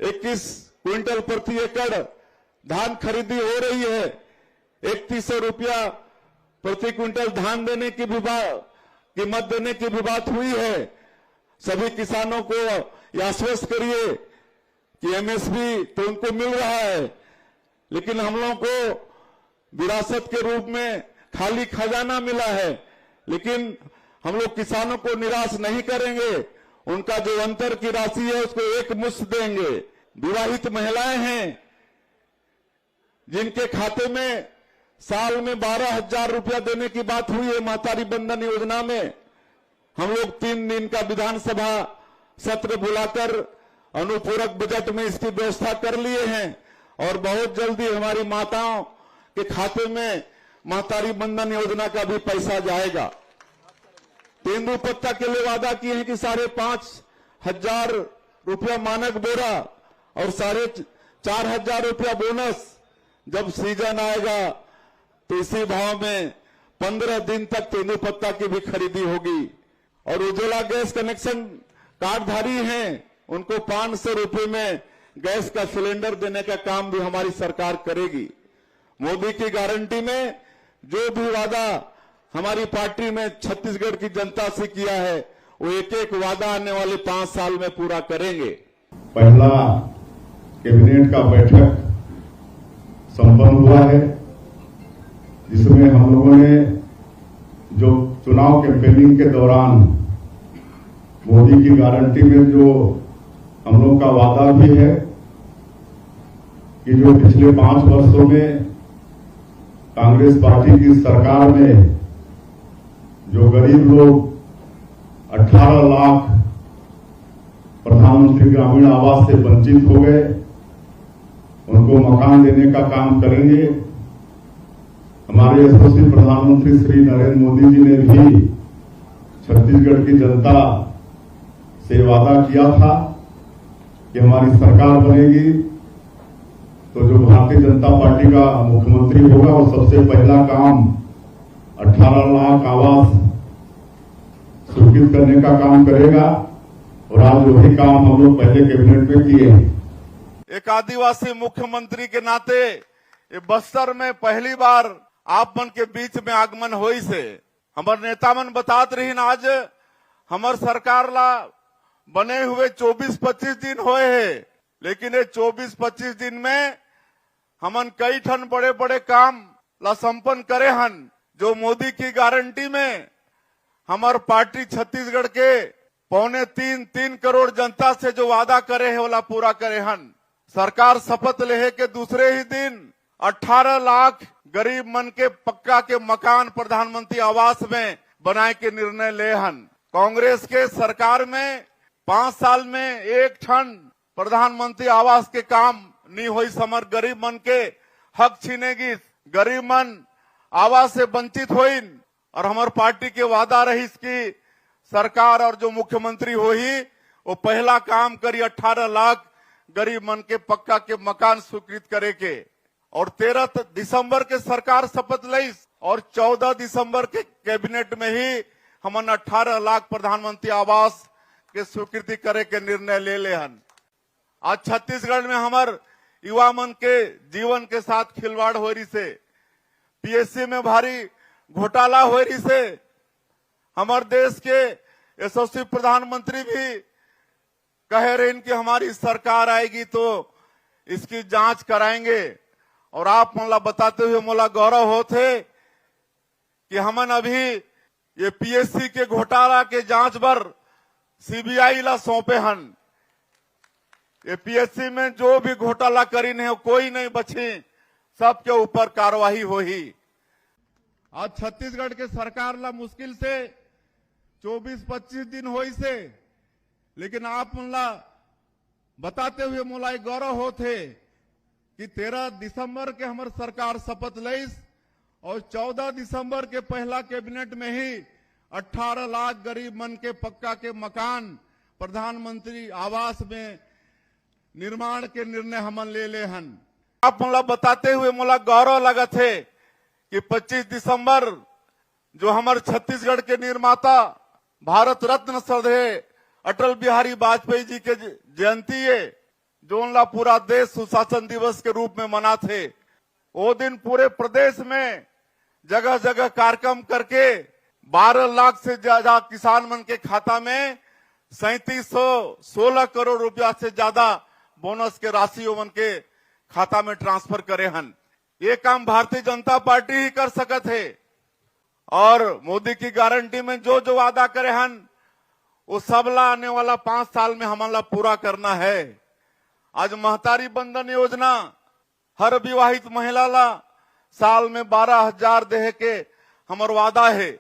21 quintal प्रति एकड़ धान खरीदी हो रही है। 3100 रुपया प्रति क्विंटल धान देने की भी कीमत देने की भी बात हुई है। सभी किसानों को यह आश्वस्त करिए कि एमएसपी तो उनको मिल रहा है, लेकिन हम लोगों को विरासत के रूप में खाली खजाना मिला है। लेकिन हम लोग किसानों को निराश नहीं करेंगे। उनका जो अंतर की राशि है उसको एक मुश्त देंगे। विवाहित महिलाएं हैं जिनके खाते में साल में 12,000 रुपया देने की बात हुई है महतारी बंधन योजना में। हम लोग 3 दिन का विधानसभा सत्र बुलाकर अनुपूरक बजट में इसकी व्यवस्था कर लिए हैं और बहुत जल्दी हमारी माताओं के खाते में महतारी बंधन योजना का भी पैसा जाएगा। तेंदुपत्ता के लिए वादा किए हैं कि 5,500 रुपया मानक बोरा और 4,500 रुपया बोनस। जब सीजन आएगा तो इसी भाव में 15 दिन तक तेंदुपत्ता की भी खरीदी होगी। और उज्ज्वला गैस कनेक्शन कार्डधारी हैं उनको 500 रुपये में गैस का सिलेंडर देने का काम भी हमारी सरकार करेगी। मोदी की गारंटी में जो भी वादा हमारी पार्टी ने छत्तीसगढ़ की जनता से किया है वो एक एक वादा आने वाले 5 साल में पूरा करेंगे। पहला कैबिनेट का बैठक संपन्न हुआ है, जिसमें हम लोगों ने जो चुनाव कैंपेनिंग के दौरान मोदी की गारंटी में जो हम लोग का वादा भी है कि जो पिछले 5 वर्षों में कांग्रेस पार्टी की सरकार में जो गरीब लोग 18 लाख प्रधानमंत्री ग्रामीण आवास से वंचित हो गए, उनको मकान देने का काम करेंगे। हमारे यशस्वी प्रधानमंत्री श्री नरेंद्र मोदी जी ने भी छत्तीसगढ़ की जनता से वादा किया था कि हमारी सरकार बनेगी तो जो भारतीय जनता पार्टी का मुख्यमंत्री होगा वो सबसे पहला काम 18 लाख आवास स्वीकृत करने का काम करेगा। और आज वही काम हम लोग पहले कैबिनेट में किए हैं। एक आदिवासी मुख्यमंत्री के नाते ये बस्तर में पहली बार आप मन के बीच में आगमन होई से हमार नेता मन बतात रही। आज हमार सरकार ला बने हुए 24-25 दिन होए है, लेकिन ये 24-25 दिन में हमन कई ठन बड़े बड़े काम ला संपन्न करे हन। जो मोदी की गारंटी में हमार पार्टी छत्तीसगढ़ के 2.25-3 करोड़ जनता से जो वादा करे है वाला पूरा करे हन। सरकार शपथ लेहे के दूसरे ही दिन 18 लाख गरीब मन के पक्का के मकान प्रधानमंत्री आवास में बनाए के निर्णय ले हन। कांग्रेस के सरकार में 5 साल में एक ठन प्रधानमंत्री आवास के काम नहीं हुई। समर गरीब मन के हक छीनेगी, गरीब मन आवास से वंचित होइन। और हमार पार्टी के वादा रही कि सरकार और जो मुख्यमंत्री होही वो पहला काम करी 18 लाख गरीब मन के पक्का के मकान स्वीकृत करे के। और 13 दिसंबर के सरकार शपथ ली और 14 दिसंबर के कैबिनेट में ही हमन 18 लाख प्रधानमंत्री आवास के स्वीकृति करे के निर्णय ले हन। आज छत्तीसगढ़ में हमार युवा मन के जीवन के साथ खिलवाड़ हो रही से, पीएससी में भारी घोटाला हो रही से। हमारे देश के यशस्वी प्रधानमंत्री भी कह रहे हैं कि हमारी सरकार आएगी तो इसकी जांच कराएंगे। और आप मोला बताते हुए मोला गौरव होते कि हमन अभी ये पीएससी के घोटाला के जांच बर सीबीआई ला सौंपे हन। ये पीएससी में जो भी घोटाला करीन है कोई नहीं बची, सबके ऊपर कार्रवाई होही। आज छत्तीसगढ़ के सरकार ला मुश्किल से 24-25 दिन होई से, लेकिन आप मोला बताते हुए मोला गौरव होते कि 13 दिसंबर के हमार सरकार शपथ ली और 14 दिसंबर के पहला कैबिनेट में ही 18 लाख गरीब मन के पक्का के मकान प्रधानमंत्री आवास में निर्माण के निर्णय हमन ले हन। आप मोला बताते हुए मोला गौरव लगत है कि 25 दिसंबर जो हमारे छत्तीसगढ़ के निर्माता भारत रत्न श्रद्धेय अटल बिहारी वाजपेयी जी के जयंती है, जोनला पूरा देश सुशासन दिवस के रूप में मना थे। वो दिन पूरे प्रदेश में जगह जगह कार्यक्रम करके 12 लाख से ज्यादा किसान मन के खाता में 3716 करोड़ रुपया से ज्यादा बोनस के राशि मन के खाता में ट्रांसफर करे हन। ये काम भारतीय जनता पार्टी ही कर सकत है और मोदी की गारंटी में जो जो वादा करे हन वो सबला आने वाला 5 साल में हमारा पूरा करना है। आज महतारी बंधन योजना हर विवाहित महिला ला साल में 12,000 देहे के हमर वादा है।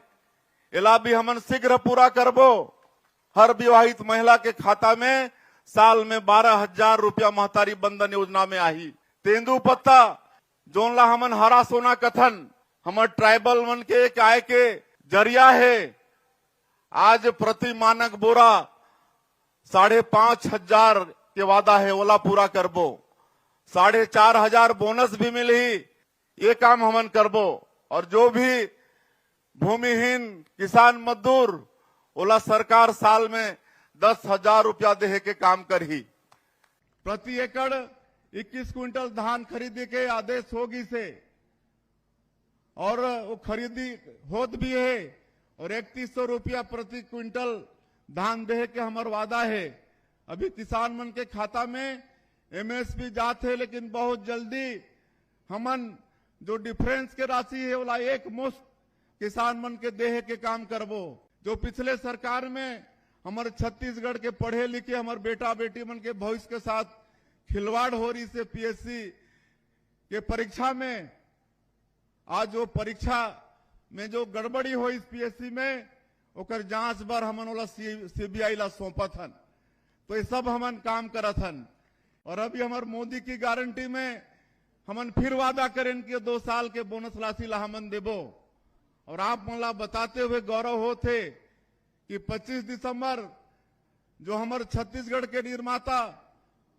इला भी हमन शीघ्र पूरा करबो। हर विवाहित महिला के खाता में साल में 12,000 रुपया महतारी बंधन योजना में आई। तेंदु पत्ता जोनला हमन हरा सोना कथन हमर ट्राइबल मन के एक आय के जरिया है। आज प्रति मानक बोरा 5,500 के वादा है, ओला पूरा करबो। 4,500 बोनस भी मिली, ये काम हमन करबो। और जो भी भूमिहीन किसान मजदूर ओला सरकार साल में 10,000 रुपया देहे के काम करही। प्रति एकड़ 21 क्विंटल धान खरीदे के आदेश होगी से और वो खरीदी होत भी है और 3100 रुपया प्रति क्विंटल धान देहे के हमार वादा है। अभी किसान मन के खाता में एमएसपी जात है, लेकिन बहुत जल्दी हमन जो डिफरेंस के राशि है वो एक मुश्त किसान मन के देहे के काम करबो। जो पिछले सरकार में हमारे छत्तीसगढ़ के पढ़े लिखे हमारे बेटा बेटी मन के भविष्य के साथ खिलवाड़ हो रही से पीएससी के परीक्षा में आज वो परीक्षा में जो गड़बड़ी हो इस पीएससी में ओकर जांच बार हमन वाला सीबीआई ला सौंपत हन। तो ये सब हमन काम करत हन। और अभी हमार मोदी की गारंटी में हमन फिर वादा करें कि 2 साल के बोनस राशि ला हमन देबो। और आप मला बताते हुए गौरव होते कि 25 दिसंबर जो हमारे छत्तीसगढ़ के निर्माता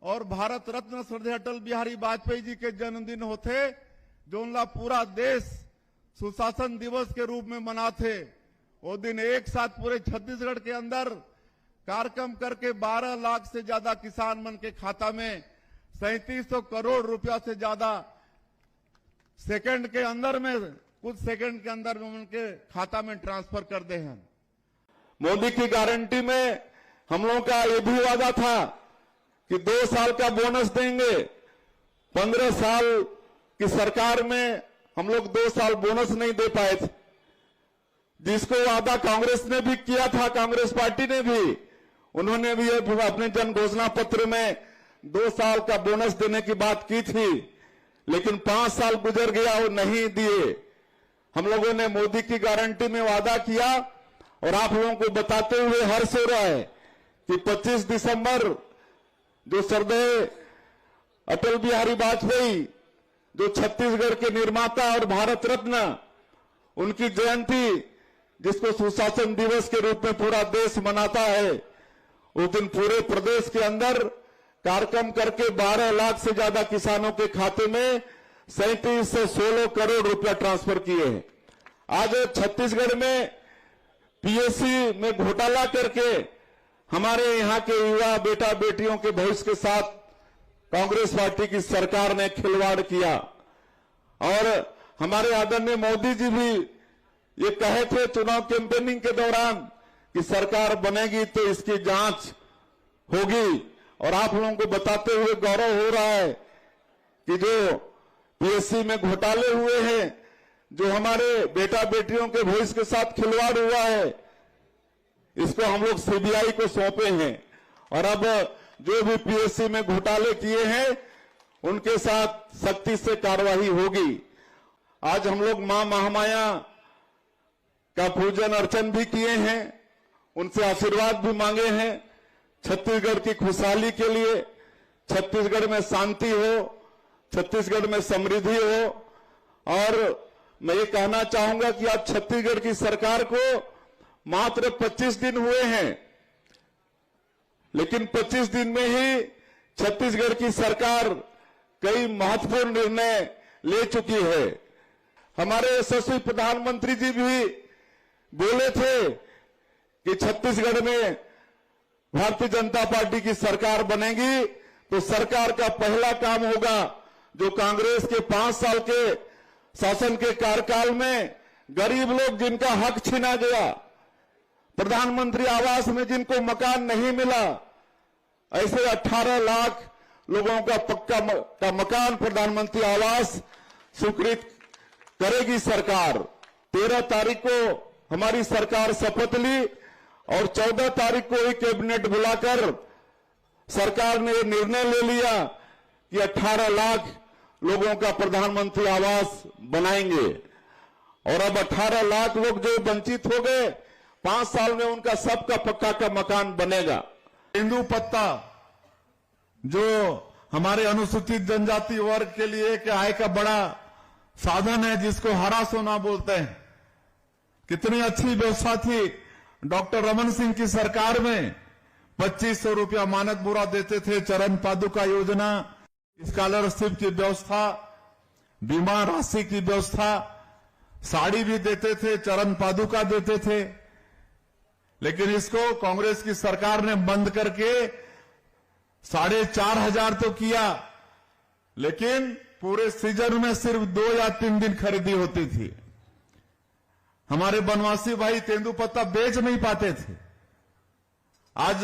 और भारत रत्न श्रद्धेय अटल बिहारी वाजपेयी जी के जन्मदिन होते, जो उनला पूरा देश सुशासन दिवस के रूप में मनाते। वो दिन एक साथ पूरे छत्तीसगढ़ के अंदर कार्यक्रम करके 12 लाख से ज्यादा किसान मन के खाता में 3700 करोड़ रुपया से ज्यादा सेकंड के अंदर में कुछ सेकंड के अंदर में उनके खाता में ट्रांसफर कर दे हैं। मोदी की गारंटी में हम लोगों का ये भी वादा था कि 2 साल का बोनस देंगे। 15 साल की सरकार में हम लोग 2 साल बोनस नहीं दे पाए थे, जिसको वादा कांग्रेस ने भी किया था, कांग्रेस पार्टी ने भी, उन्होंने भी अपने जन घोषणा पत्र में 2 साल का बोनस देने की बात की थी, लेकिन 5 साल गुजर गया वो नहीं दिए। हम लोगों ने मोदी की गारंटी में वादा किया और आप लोगों को बताते हुए हर्ष हो रहा है कि 25 दिसंबर जो श्रद्धेय अटल बिहारी वाजपेयी जो छत्तीसगढ़ के निर्माता और भारत रत्न उनकी जयंती जिसको सुशासन दिवस के रूप में पूरा देश मनाता है, उस दिन पूरे प्रदेश के अंदर कार्यक्रम करके 12 लाख से ज्यादा किसानों के खाते में 3716 करोड़ रुपया ट्रांसफर किए हैं। आज छत्तीसगढ़ में पीएससी में घोटाला करके हमारे यहाँ के युवा बेटा बेटियों के भविष्य के साथ कांग्रेस पार्टी की सरकार ने खिलवाड़ किया। और हमारे आदरणीय मोदी जी भी ये कहे थे चुनाव कैंपेनिंग के दौरान कि सरकार बनेगी तो इसकी जांच होगी। और आप लोगों को बताते हुए गौरव हो रहा है कि जो पीएससी में घोटाले हुए हैं, जो हमारे बेटा बेटियों के भविष्य के साथ खिलवाड़ हुआ है, इसको हम लोग सीबीआई को सौंपे हैं। और अब जो भी पीएससी में घोटाले किए हैं उनके साथ सख्ती से कार्रवाई होगी। आज हम लोग मां महामाया का पूजन अर्चन भी किए हैं, उनसे आशीर्वाद भी मांगे हैं छत्तीसगढ़ की खुशहाली के लिए, छत्तीसगढ़ में शांति हो, छत्तीसगढ़ में समृद्धि हो। और मैं ये कहना चाहूंगा कि आज छत्तीसगढ़ की सरकार को मात्र 25 दिन हुए हैं, लेकिन 25 दिन में ही छत्तीसगढ़ की सरकार कई महत्वपूर्ण निर्णय ले चुकी है। हमारे यशस्वी प्रधानमंत्री जी भी बोले थे कि छत्तीसगढ़ में भारतीय जनता पार्टी की सरकार बनेगी तो सरकार का पहला काम होगा जो कांग्रेस के 5 साल के शासन के कार्यकाल में गरीब लोग जिनका हक छीना गया, प्रधानमंत्री आवास में जिनको मकान नहीं मिला, ऐसे 18 लाख लोगों का पक्का मकान प्रधानमंत्री आवास स्वीकृत करेगी सरकार। 13 तारीख को हमारी सरकार शपथ ली और 14 तारीख को ही कैबिनेट बुलाकर सरकार ने निर्णय ले लिया कि 18 लाख लोगों का प्रधानमंत्री आवास बनाएंगे। और अब 18 लाख लोग जो वंचित हो गए, 5 साल में उनका सबका पक्का का मकान बनेगा। तेंदुपत्ता जो हमारे अनुसूचित जनजाति वर्ग के लिए एक आय का बड़ा साधन है, जिसको हरा सोना बोलते हैं, कितनी अच्छी व्यवस्था थी। डॉक्टर रमन सिंह की सरकार में 2500 रुपया मानक बोरा देते थे, चरण पादुका योजना, स्कॉलरशिप की व्यवस्था, बीमा राशि की व्यवस्था, साड़ी भी देते थे, चरण पादुका देते थे। लेकिन इसको कांग्रेस की सरकार ने बंद करके 4,500 तो किया, लेकिन पूरे सीजन में सिर्फ 2 या 3 दिन खरीदी होती थी। हमारे बनवासी भाई तेंदुपत्ता बेच नहीं पाते थे। आज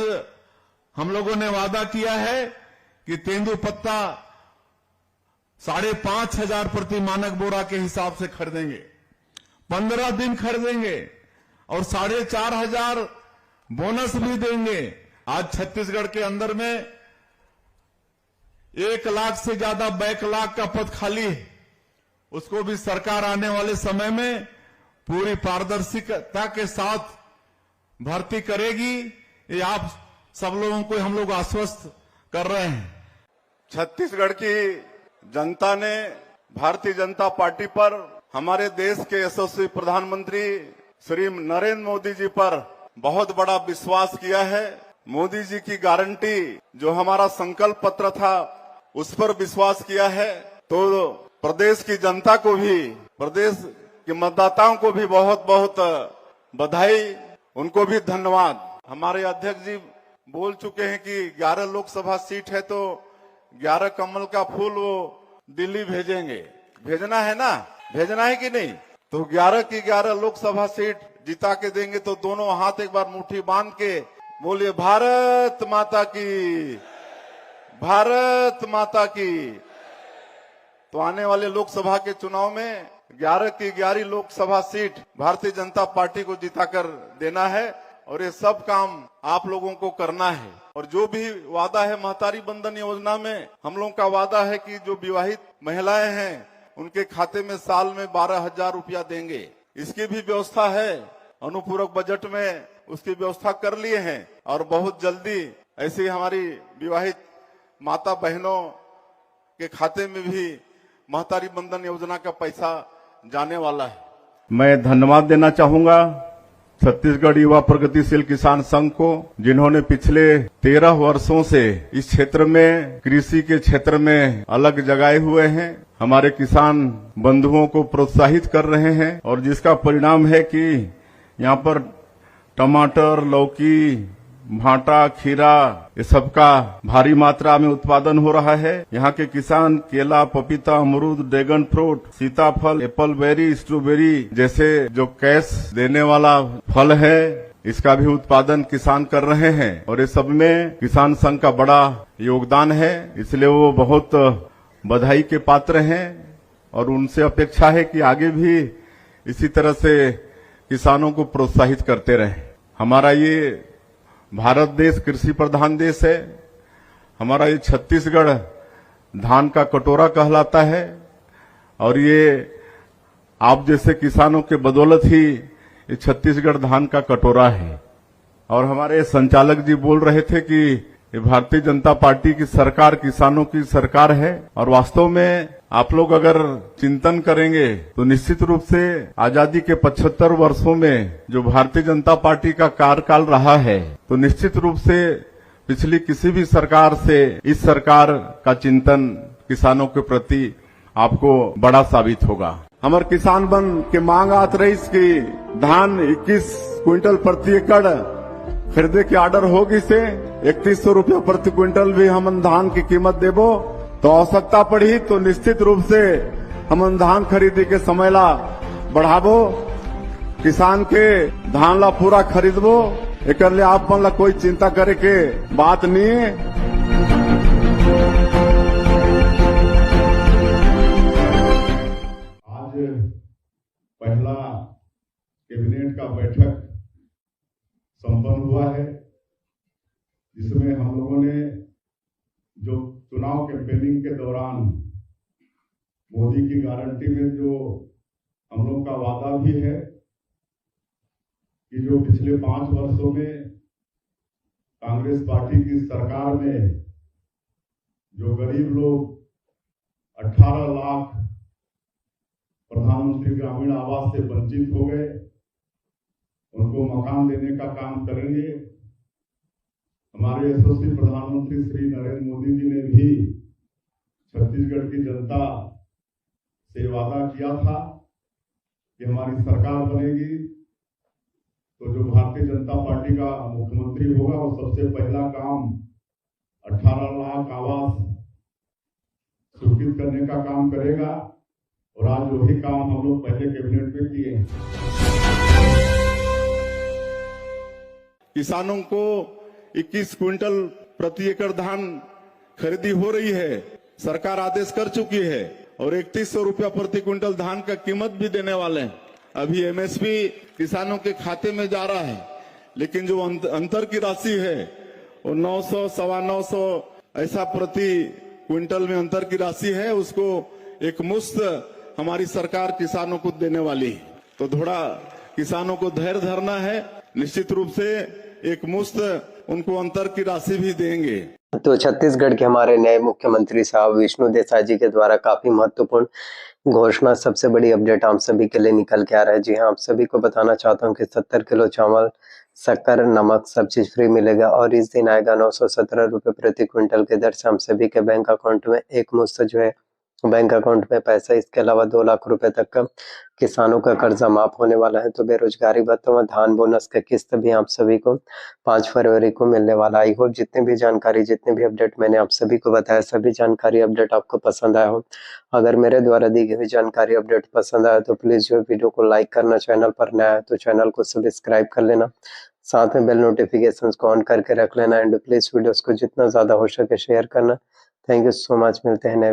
हम लोगों ने वादा किया है कि तेंदुपत्ता 5,500 प्रति मानक बोरा के हिसाब से खरीदेंगे, 15 दिन खरीदेंगे और 4,500 बोनस भी देंगे। आज छत्तीसगढ़ के अंदर में 1 लाख से ज्यादा बैकलॉग का पद खाली है, उसको भी सरकार आने वाले समय में पूरी पारदर्शिता के साथ भर्ती करेगी। ये आप सब लोगों को हम लोग आश्वस्त कर रहे हैं। छत्तीसगढ़ की जनता ने भारतीय जनता पार्टी पर, हमारे देश के यशस्वी प्रधानमंत्री श्री नरेंद्र मोदी जी पर बहुत बड़ा विश्वास किया है। मोदी जी की गारंटी जो हमारा संकल्प पत्र था, उस पर विश्वास किया है। तो प्रदेश की जनता को भी, प्रदेश के मतदाताओं को भी बहुत बहुत बधाई, उनको भी धन्यवाद। हमारे अध्यक्ष जी बोल चुके हैं कि 11 लोकसभा सीट है तो 11 कमल का फूल वो दिल्ली भेजेंगे। भेजना है ना, भेजना है कि नहीं? तो 11 की 11 लोकसभा सीट जिता के देंगे। तो दोनों हाथ एक बार मुट्ठी बांध के बोलिए, भारत माता की, भारत माता की। तो आने वाले लोकसभा के चुनाव में 11 की 11 लोकसभा सीट भारतीय जनता पार्टी को जिताकर देना है और ये सब काम आप लोगों को करना है। और जो भी वादा है महतारी बंधन योजना में, हम लोगों का वादा है कि जो विवाहित महिलाएं हैं उनके खाते में साल में 12,000 रुपया देंगे। इसकी भी व्यवस्था है, अनुपूरक बजट में उसकी व्यवस्था कर लिए हैं और बहुत जल्दी ऐसी हमारी विवाहित माता बहनों के खाते में भी महतारी बंधन योजना का पैसा जाने वाला है। मैं धन्यवाद देना चाहूंगा छत्तीसगढ़ युवा प्रगतिशील किसान संघ को, जिन्होंने पिछले 13 वर्षों से इस क्षेत्र में, कृषि के क्षेत्र में अलग जगाए हुए हैं, हमारे किसान बंधुओं को प्रोत्साहित कर रहे हैं और जिसका परिणाम है कि यहाँ पर टमाटर, लौकी, भाटा, खीरा, ये सबका भारी मात्रा में उत्पादन हो रहा है। यहाँ के किसान केला, पपीता, अमरूद, ड्रैगन फ्रूट, सीताफल, एप्पल बेरी, स्ट्रॉबेरी जैसे जो कैश देने वाला फल है, इसका भी उत्पादन किसान कर रहे हैं और ये सब में किसान संघ का बड़ा योगदान है। इसलिए वो बहुत बधाई के पात्र हैं और उनसे अपेक्षा है कि आगे भी इसी तरह से किसानों को प्रोत्साहित करते रहें। हमारा ये भारत देश कृषि प्रधान देश है। हमारा ये छत्तीसगढ़ धान का कटोरा कहलाता है और ये आप जैसे किसानों के बदौलत ही ये छत्तीसगढ़ धान का कटोरा है। और हमारे संचालक जी बोल रहे थे कि ये भारतीय जनता पार्टी की सरकार किसानों की सरकार है और वास्तव में आप लोग अगर चिंतन करेंगे तो निश्चित रूप से आजादी के 75 वर्षों में जो भारतीय जनता पार्टी का कार्यकाल रहा है, तो निश्चित रूप से पिछली किसी भी सरकार से इस सरकार का चिंतन किसानों के प्रति आपको बड़ा साबित होगा। हमारे किसान बन के मांग आत रही कि धान 21 क्विंटल प्रति एकड़ खरीदे की ऑर्डर होगी से 3100 रुपया प्रति क्विंटल भी हम धान की कीमत देबो। तो आवश्यकता पड़ी तो निश्चित रूप से हम धान खरीदी के समय ला बढ़ाबो, किसान के धान ला पूरा खरीदबो। एक लिए आप मन ला कोई चिंता करे के बात नहीं है। आज पहला कैबिनेट का बैठक संपन्न हुआ है, जिसमें हम लोगों ने जो चुनाव कैंपेनिंग के दौरान मोदी की गारंटी में जो हम लोग का वादा भी है कि जो पिछले 5 वर्षों में कांग्रेस पार्टी की सरकार में जो गरीब लोग 18 लाख प्रधानमंत्री ग्रामीण आवास से वंचित हो गए, उनको मकान देने का काम करेंगे। हमारे यशस्वी प्रधानमंत्री श्री नरेंद्र मोदी जी ने भी छत्तीसगढ़ की जनता से वादा किया था कि हमारी सरकार बनेगी तो जो भारतीय जनता पार्टी का मुख्यमंत्री होगा वो सबसे पहला काम 18 लाख आवास स्वीकृत करने का काम करेगा। और आज वही काम हम लोग पहले कैबिनेट में किए हैं। किसानों को 21 क्विंटल प्रति एकड़ धान खरीदी हो रही है, सरकार आदेश कर चुकी है और 3100 रुपया प्रति क्विंटल धान का कीमत भी देने वाले हैं। अभी एमएसपी किसानों के खाते में जा रहा है, लेकिन जो अंतर की राशि है वो 900 सवा 900 ऐसा प्रति क्विंटल में अंतर की राशि है, उसको एक मुश्त हमारी सरकार किसानों को देने वाली है। तो थोड़ा किसानों को धैर्य धरना है, निश्चित रूप से एक मुश्त उनको अंतर की राशि भी देंगे। तो छत्तीसगढ़ के हमारे नए मुख्यमंत्री साहब विष्णु देसाई जी के द्वारा काफी महत्वपूर्ण घोषणा, सबसे बड़ी अपडेट आप सभी के लिए निकल के आ रहा है। जी हाँ, आप सभी को बताना चाहता हूँ कि 70 किलो चावल, शक्कर, नमक सब चीज फ्री मिलेगा और इस दिन आएगा 917 रुपये प्रति क्विंटल के दर से हम सभी के बैंक अकाउंट में एक मुश्त जो है बैंक अकाउंट में पैसा। इसके अलावा 2 लाख रुपए तक का किसानों का कर्जा माफ होने वाला है। तो बेरोजगारी भत्ता व धान बोनस का किस्त भी आप सभी को 5 फरवरी को मिलने वाला। आई होप जितने भी जानकारी, जितने भी अपडेट मैंने आप सभी को बताया, सभी जानकारी अपडेट आपको पसंद आया हो। अगर मेरे द्वारा दी गई जानकारी अपडेट पसंद आया तो प्लीज जो वीडियो को लाइक करना, चैनल पर नया है तो चैनल को सब्सक्राइब कर लेना, साथ में बेल नोटिफिकेशंस को ऑन करके रख लेना एंड प्लीज वीडियोस को जितना ज्यादा हो सके शेयर करना। Thank you so much. मिलते हैं नए